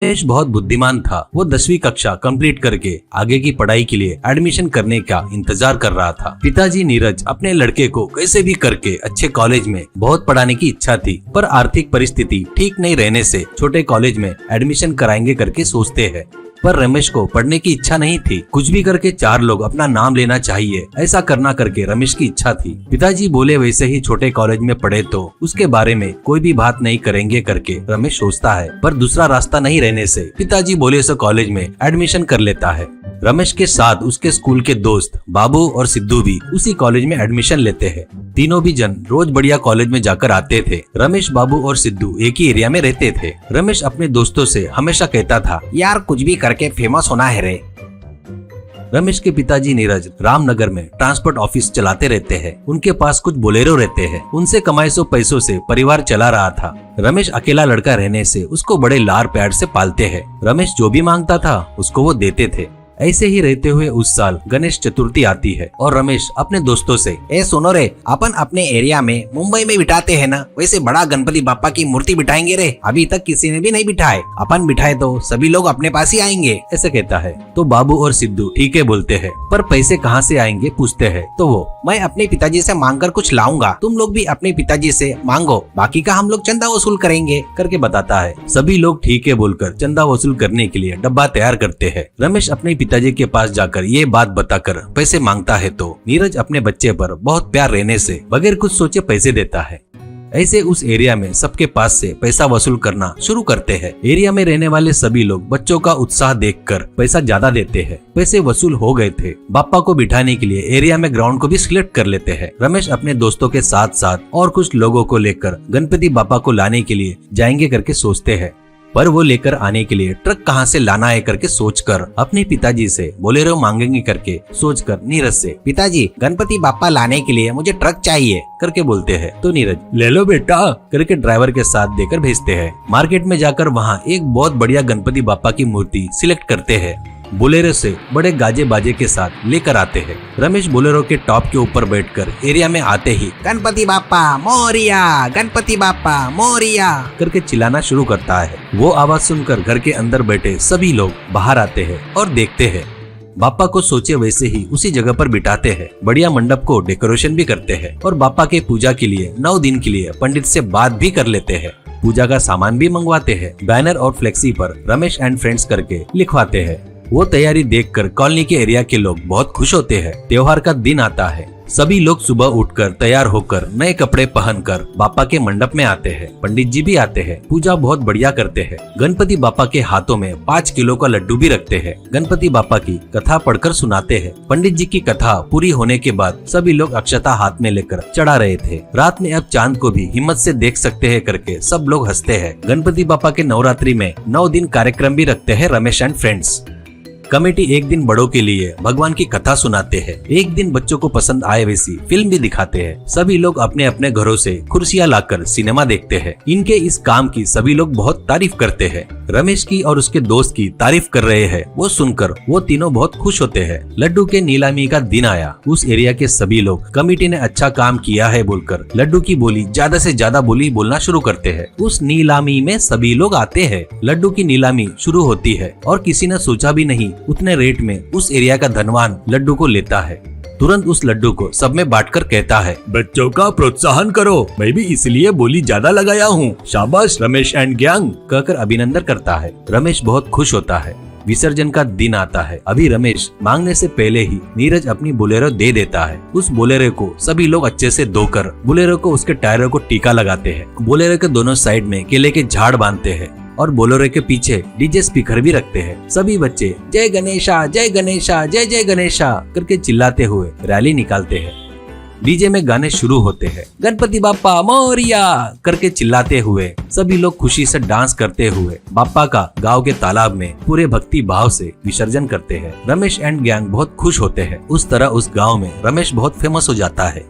रमेश बहुत बुद्धिमान था। वो 10वीं कक्षा कंप्लीट करके आगे की पढ़ाई के लिए एडमिशन करने का इंतजार कर रहा था। पिताजी नीरज अपने लड़के को कैसे भी करके अच्छे कॉलेज में बहुत पढ़ाने की इच्छा थी, पर आर्थिक परिस्थिति ठीक नहीं रहने से छोटे कॉलेज में एडमिशन कराएंगे करके सोचते हैं। पर रमेश को पढ़ने की इच्छा नहीं थी। कुछ भी करके 4 लोग अपना नाम लेना चाहिए, ऐसा करना करके रमेश की इच्छा थी। पिताजी बोले वैसे ही छोटे कॉलेज में पढ़े तो उसके बारे में कोई भी बात नहीं करेंगे करके रमेश सोचता है, पर दूसरा रास्ता नहीं रहने से पिताजी बोले सो कॉलेज में एडमिशन कर लेता है। रमेश के साथ उसके स्कूल के दोस्त बाबू और सिद्धू भी उसी कॉलेज में एडमिशन लेते हैं। तीनों भी जन रोज बढ़िया कॉलेज में जाकर आते थे। रमेश, बाबू और सिद्धू एक ही एरिया में रहते थे। रमेश अपने दोस्तों से हमेशा कहता था, यार कुछ भी करके फेमस होना है रे। रमेश के पिताजी नीरज रामनगर में ट्रांसपोर्ट ऑफिस चलाते रहते हैं। उनके पास कुछ बोलेरो रहते हैं। उनसे कमाए सो पैसों से परिवार चला रहा था। रमेश अकेला लड़का रहने से उसको बड़े लाड़ प्यार से पालते हैं। रमेश जो भी मांगता था उसको वो देते थे। ऐसे ही रहते हुए उस साल गणेश चतुर्थी आती है और रमेश अपने दोस्तों से, ए सुनो रे, अपन अपने एरिया में मुंबई में बिठाते हैं ना, वैसे बड़ा गणपति बापा की मूर्ति बिठाएंगे रे। अभी तक किसी ने भी नहीं बिठाए, अपन बिठाए तो सभी लोग अपने पास ही आएंगे, ऐसे कहता है। तो बाबू और सिद्धू ठीक है बोलते हैं, पर पैसे कहाँ से आएंगे पूछते हैं। तो वो, मैं अपने पिताजी से मांग कर कुछ लाऊंगा, तुम लोग भी अपने पिताजी से मांगो, बाकी का हम लोग चंदा वसूल करेंगे करके बताता है। सभी लोग ठीक है बोलकर चंदा वसूल करने के लिए डब्बा तैयार करते हैं। रमेश अपने पिताजी के पास जाकर ये बात बताकर पैसे मांगता है तो नीरज अपने बच्चे पर बहुत प्यार रहने से बगैर कुछ सोचे पैसे देता है। ऐसे उस एरिया में सबके पास से पैसा वसूल करना शुरू करते हैं। एरिया में रहने वाले सभी लोग बच्चों का उत्साह देखकर पैसा ज्यादा देते हैं। पैसे वसूल हो गए थे। बापा को बिठाने के लिए एरिया में ग्राउंड को भी सिलेक्ट कर लेते हैं। रमेश अपने दोस्तों के साथ साथ और कुछ लोगों को लेकर गणपति बापा को लाने के लिए जाएंगे करके सोचते हैं, पर वो लेकर आने के लिए ट्रक कहाँ से लाना है करके सोचकर अपने पिताजी से बोलेरो मांगेंगे करके सोचकर नीरज से, पिताजी गणपति बापा लाने के लिए मुझे ट्रक चाहिए करके बोलते हैं। तो नीरज, ले लो बेटा करके ड्राइवर के साथ देकर भेजते हैं। मार्केट में जाकर वहाँ एक बहुत बढ़िया गणपति बापा की मूर्ति सिलेक्ट करते हैं। बोलेरो से बड़े गाजे बाजे के साथ लेकर आते हैं। रमेश बोलेरो के टॉप के ऊपर बैठकर एरिया में आते ही गणपति बापा मोरिया, गणपति बापा मोरिया करके चिल्लाना शुरू करता है। वो आवाज सुनकर घर के अंदर बैठे सभी लोग बाहर आते हैं और देखते हैं। बापा को सोचे वैसे ही उसी जगह पर बिठाते हैं। बढ़िया मंडप को डेकोरेशन भी करते हैं और बापा के पूजा के लिए 9 दिन के लिए पंडित से बात भी कर लेते हैं। पूजा का सामान भी मंगवाते हैं। बैनर और फ्लेक्सी पर रमेश एंड फ्रेंड्स करके लिखवाते हैं। वो तैयारी देखकर कॉलोनी के एरिया के लोग बहुत खुश होते हैं। त्योहार का दिन आता है। सभी लोग सुबह उठकर तैयार होकर नए कपड़े पहनकर बापा के मंडप में आते हैं। पंडित जी भी आते हैं। पूजा बहुत बढ़िया करते हैं। गणपति बापा के हाथों में 5 किलो का लड्डू भी रखते हैं। गणपति बापा की कथा पढ़कर सुनाते हैं। पंडित जी की कथा पूरी होने के बाद सभी लोग अक्षता हाथ में लेकर चढ़ा रहे थे। रात में अब चांद को भी हिम्मत से देख सकते हैं करके सब लोग हंसते हैं। गणपति बापा के नवरात्रि में 9 दिन कार्यक्रम भी रखते हैं रमेश एंड फ्रेंड्स। कमेटी एक दिन बड़ों के लिए भगवान की कथा सुनाते हैं। एक दिन बच्चों को पसंद आए वैसी फिल्म भी दिखाते हैं। सभी लोग अपने अपने घरों से कुर्सियां लाकर सिनेमा देखते हैं। इनके इस काम की सभी लोग बहुत तारीफ करते हैं। रमेश की और उसके दोस्त की तारीफ कर रहे हैं। वो सुनकर वो तीनों बहुत खुश होते हैं। लड्डू के नीलामी का दिन आया। उस एरिया के सभी लोग कमेटी ने अच्छा काम किया है बोलकर लड्डू की बोली ज्यादा से ज्यादा बोली बोलना शुरू करते हैं। उस नीलामी में सभी लोग आते हैं। लड्डू की नीलामी शुरू होती है और किसी ने सोचा भी नहीं उतने रेट में उस एरिया का धनवान लड्डू को लेता है। तुरंत उस लड्डू को सब में बांटकर कहता है, बच्चों का प्रोत्साहन करो, मैं भी इसलिए बोली ज्यादा लगाया हूँ, शाबाश रमेश एंड गैंग कहकर अभिनंदन करता है। रमेश बहुत खुश होता है। विसर्जन का दिन आता है। अभी रमेश मांगने से पहले ही नीरज अपनी बोलेरो दे देता है। उस बोलेरो को सभी लोग अच्छे से धोकर बोलेरो को उसके टायरों को टीका लगाते हैं। बोलेरो के दोनों साइड में केले के झाड़ बांधते हैं और बोलेरो के पीछे डीजे स्पीकर भी रखते हैं। सभी बच्चे जय गणेशा जय गणेशा जय जय गणेशा करके चिल्लाते हुए रैली निकालते हैं। डीजे में गाने शुरू होते हैं। गणपति बापा मोरिया करके चिल्लाते हुए सभी लोग खुशी से डांस करते हुए बापा का गांव के तालाब में पूरे भक्ति भाव से विसर्जन करते हैं। रमेश एंड गैंग बहुत खुश होते हैं। उस तरह उस गांव में रमेश बहुत फेमस हो जाता है।